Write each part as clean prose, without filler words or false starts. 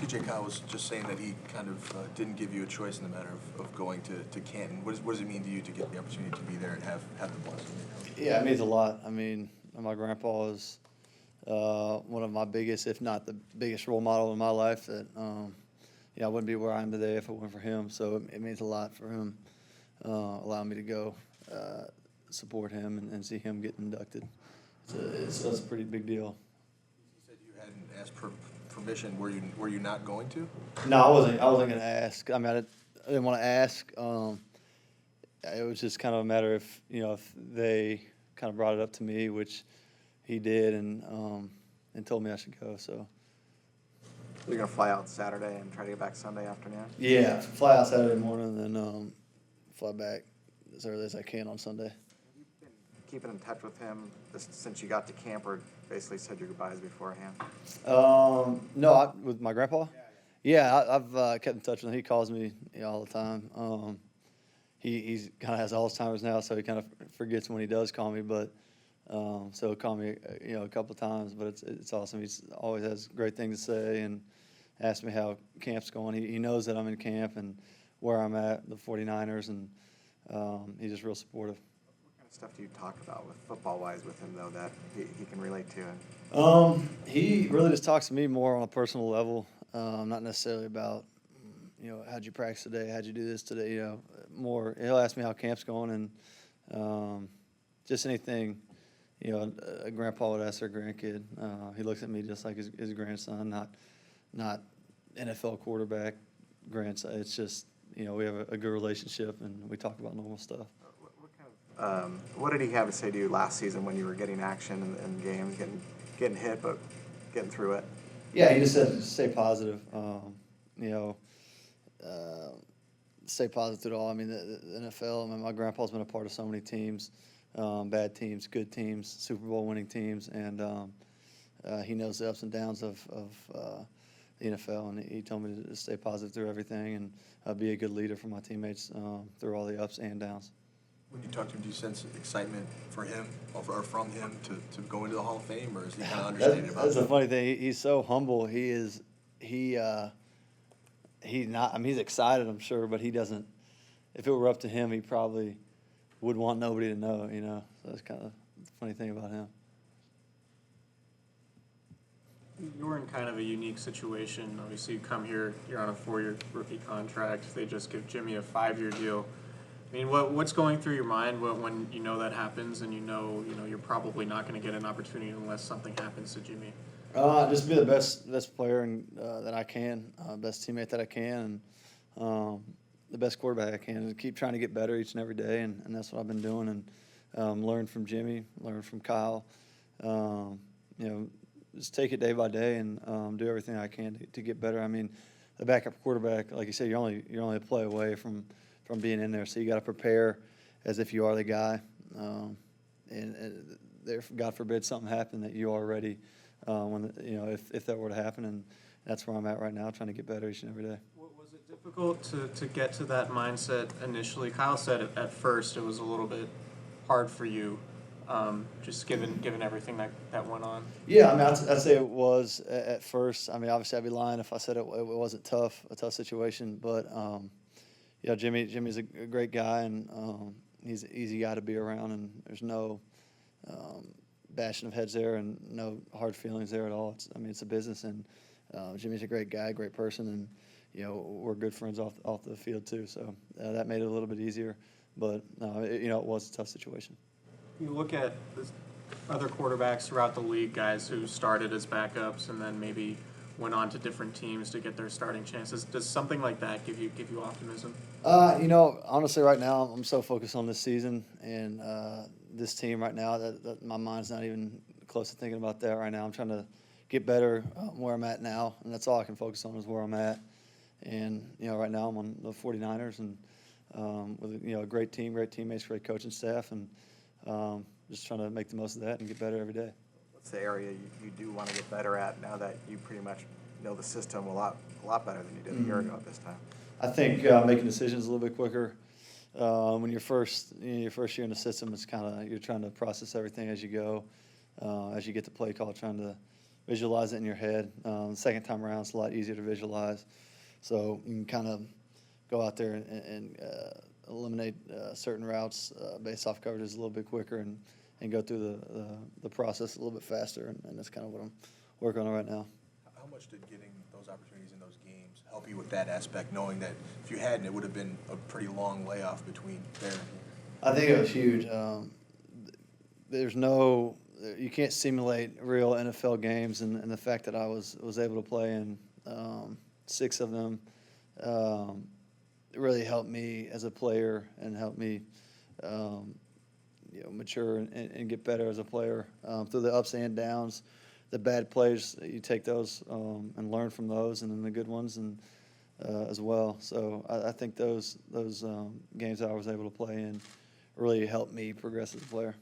TJ Kyle was just saying that he kind of didn't give you a choice in the matter of going to Canton. What does it mean to you to get the opportunity to be there and have the blessing? Yeah, it means a lot. I mean, my grandpa is one of my biggest, if not the biggest role model in my life. That I wouldn't be where I am today if it weren't for him. So it means a lot for him allowing me to go support him and see him get inducted. It's a pretty big deal. You said you hadn't asked for permission. Were you not going to? No, I wasn't going to ask. I mean, I didn't want to ask. It was just kind of a matter of if they kind of brought it up to me, which he did, and told me I should go. So. You're gonna fly out Saturday and try to get back Sunday afternoon. Yeah, fly out Saturday morning, and then fly back as early as I can on Sunday. Have you been keeping in touch with him since you got to camp, or basically said your goodbyes beforehand? No, with my grandpa. Yeah, I've kept in touch with him. He calls me all the time. He's kind of has Alzheimer's now, so he kind of forgets when he does call me. But so he'll call me, a couple of times. But it's awesome. He's always has great things to say and asks me how camp's going. He knows that I'm in camp and where I'm at, the 49ers, and he's just real supportive. What kind of stuff do you talk about with football-wise with him, though, that he can relate to? He really just talks to me more on a personal level, not necessarily about, how'd you practice today, how'd you do this today, more. He'll ask me how camp's going and just anything, a grandpa would ask their grandkid. He looks at me just like his grandson, not NFL quarterback grandson. It's just, we have a good relationship and we talk about normal stuff. What did he have to say to you last season when you were getting action in games, getting hit, but getting through it? Yeah, he just said stay positive. Stay positive through it all. I mean, the NFL. I mean, my grandpa's been a part of so many teams, bad teams, good teams, Super Bowl winning teams, and he knows the ups and downs of the NFL. And he told me to stay positive through everything and be a good leader for my teammates through all the ups and downs. When you talk to him, do you sense excitement for him or from him to go into the Hall of Fame, or is he kind of understanding about it? That's a funny thing. He's so humble. He's not. I mean, he's excited, I'm sure, but he doesn't. If it were up to him, he probably would want nobody to know. So that's kind of the funny thing about him. You're in kind of a unique situation. Obviously, you come here, you're on a 4-year rookie contract. They just give Jimmy a 5-year deal. I mean, what's going through your mind when that happens, and you're probably not going to get an opportunity unless something happens to Jimmy? Just be the best player that I can, best teammate that I can, and the best quarterback I can, and keep trying to get better each and every day, and that's what I've been doing, and learn from Jimmy, learn from Kyle, just take it day by day and do everything I can to get better. I mean, the backup quarterback, like you said, you're only a play away from being in there, so you got to prepare as if you are the guy, and there, God forbid something happened, that you are ready if that were to happen, and that's where I'm at right now, trying to get better each and every day. Was it difficult to get to that mindset initially? Kyle said at first it was a little bit hard for you, just given everything that went on. Yeah, I mean, I'd say it was at first. I mean, obviously I'd be lying if I said it wasn't a tough situation, but Jimmy's a great guy, and he's an easy guy to be around, and there's no bashing of heads there and no hard feelings there at all. It's a business, and Jimmy's a great guy, great person, and we're good friends off the field too. So that made it a little bit easier, but it was a tough situation. You look at other quarterbacks throughout the league, guys who started as backups and then maybe went on to different teams to get their starting chances. Does something like that give you optimism? Honestly, right now I'm so focused on this season and this team right now that my mind's not even close to thinking about that right now. I'm trying to get better where I'm at now, and that's all I can focus on is where I'm at. And right now I'm on the 49ers, and with a great team, great teammates, great coaching staff, and just trying to make the most of that and get better every day. What's the area you do want to get better at now that you pretty much know the system a lot better than you did a year ago at this time? I think making decisions a little bit quicker. When you're your first year in the system, it's kind of you're trying to process everything as you go, as you get the play call, trying to visualize it in your head. Second time around, it's a lot easier to visualize. So you can kind of go out there and eliminate certain routes based off coverages a little bit quicker and go through the process a little bit faster. And that's kind of what I'm working on right now. How much did getting those opportunities in those games help you with that aspect, knowing that if you hadn't, it would have been a pretty long layoff between there and here? I think it was huge. You can't simulate real NFL games, and the fact that I was able to play in 6 of them it really helped me as a player and helped me mature and get better as a player through the ups and downs. The bad plays, you take those and learn from those, and then the good ones and as well. So I think those games that I was able to play in really helped me progress as a player.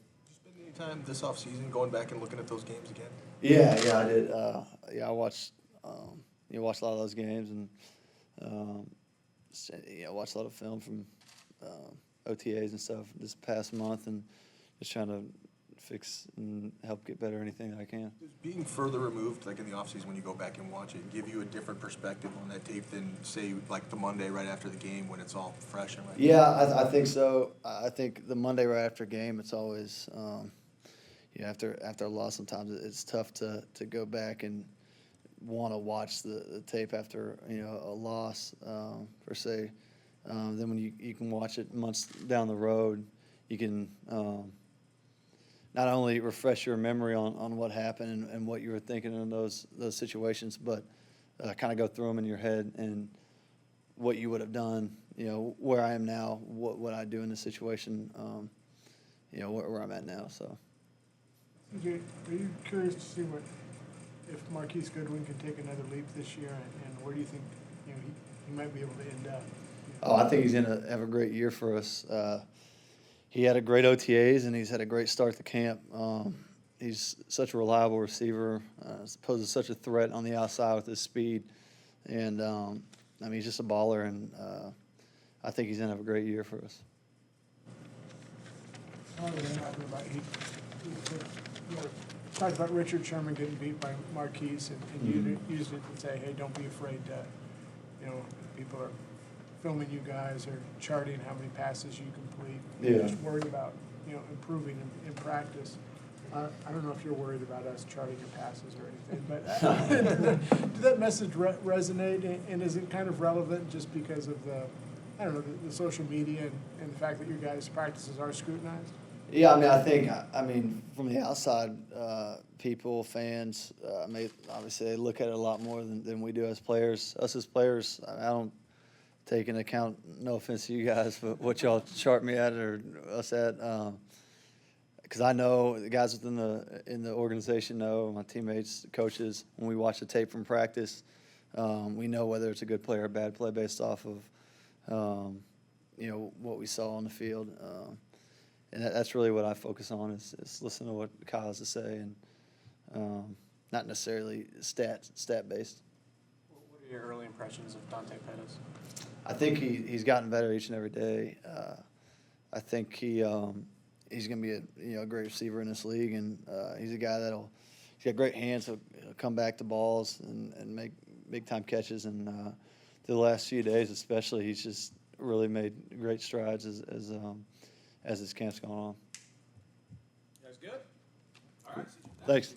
Did you spend any time this offseason going back and looking at those games again? Yeah, I did. I watched watched a lot of those games and watched a lot of film from OTAs and stuff this past month, and just trying to fix and help get better anything that I can. Does being further removed, like in the offseason when you go back and watch it, give you a different perspective on that tape than, say, like the Monday right after the game when it's all fresh and right? Yeah, I think so. I think the Monday right after a game, it's always, after a loss, sometimes it's tough to go back and want to watch the tape after, a loss, per se. Then when you can watch it months down the road, you can not only refresh your memory on what happened and what you were thinking in those situations, but kind of go through them in your head and what you would have done, where I am now, what would I do in this situation, where I'm at now. So. CJ, are you curious to see if Marquise Goodwin can take another leap this year, and where do you think he might be able to end up? Oh, I think he's going to have a great year for us. He had a great OTAs, and he's had a great start to camp. He's such a reliable receiver, poses such a threat on the outside with his speed. And, he's just a baller, and I think he's going to have a great year for us. Talked about Richard Sherman getting beat by Marquise, and you used it to say, hey, don't be afraid to, people are filming you guys or charting how many passes you complete. You're just worried about, improving in practice. I don't know if you're worried about us charting your passes or anything, but did that message resonate, and is it kind of relevant just because of the social media and the fact that your guys' practices are scrutinized? Yeah, I think from the outside, people, fans, obviously they look at it a lot more than we do as players. Us as players, I don't take into account, no offense to you guys, but what y'all chart me at or us at, because I know the guys in the organization know, my teammates, coaches, when we watch the tape from practice, we know whether it's a good play or a bad play based off of what we saw on the field. And that's really what I focus on is listen to what Kyle has to say and not necessarily stat-based. What are your early impressions of Dante Pettis? I think he's gotten better each and every day. I think he's going to be a great receiver in this league, and he's a guy he's got great hands. He'll come back to balls and make big-time catches. And the last few days especially, he's just really made great strides as this camp's gone on. You guys good? All right. Thanks.